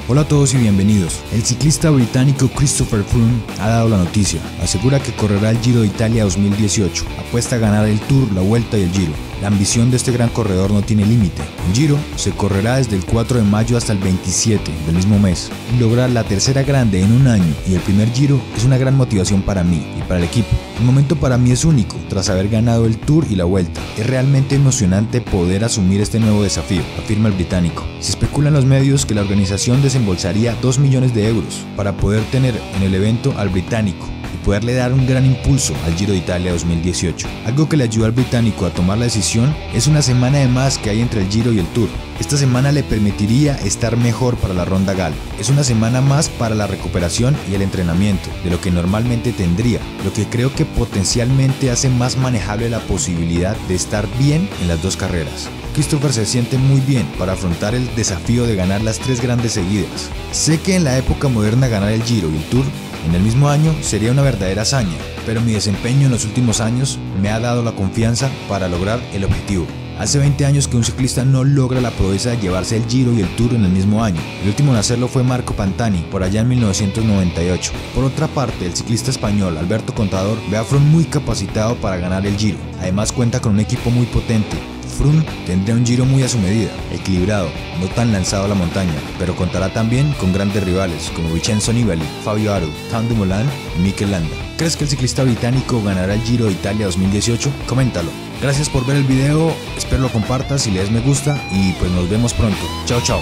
Hola a todos y bienvenidos. El ciclista británico Christopher Froome ha dado la noticia. Asegura que correrá el Giro de Italia 2018. Apuesta a ganar el Tour, la Vuelta y el Giro. La ambición de este gran corredor no tiene límite. El Giro se correrá desde el 4 de mayo hasta el 27 del mismo mes. Lograr la tercera grande en un año y el primer Giro es una gran motivación para mí y para el equipo. El momento para mí es único, tras haber ganado el Tour y la Vuelta. Es realmente emocionante poder asumir este nuevo desafío, afirma el británico. Se especula en los medios que la organización desembolsaría 2 millones de euros para poder tener en el evento al británico y poderle dar un gran impulso al Giro de Italia 2018. Algo que le ayuda al británico a tomar la decisión es una semana de más que hay entre el Giro y el Tour. Esta semana le permitiría estar mejor para la Ronda Gal. Es una semana más para la recuperación y el entrenamiento de lo que normalmente tendría, lo que creo que potencialmente hace más manejable la posibilidad de estar bien en las dos carreras. Christopher se siente muy bien para afrontar el desafío de ganar las 3 grandes seguidas. Sé que en la época moderna ganar el Giro y el Tour en el mismo año sería una verdadera hazaña, pero mi desempeño en los últimos años me ha dado la confianza para lograr el objetivo. Hace 20 años que un ciclista no logra la proeza de llevarse el Giro y el Tour en el mismo año. El último en hacerlo fue Marco Pantani, por allá en 1998. Por otra parte, el ciclista español Alberto Contador ve a Froome muy capacitado para ganar el Giro. Además cuenta con un equipo muy potente. Froome tendrá un Giro muy a su medida, equilibrado, no tan lanzado a la montaña, pero contará también con grandes rivales como Vincenzo Nibali, Fabio Aru, Tom Dumoulin y Mikel Landa. ¿Crees que el ciclista británico ganará el Giro de Italia 2018? Coméntalo. Gracias por ver el video, espero lo compartas y le des me gusta y pues nos vemos pronto. Chao, chao.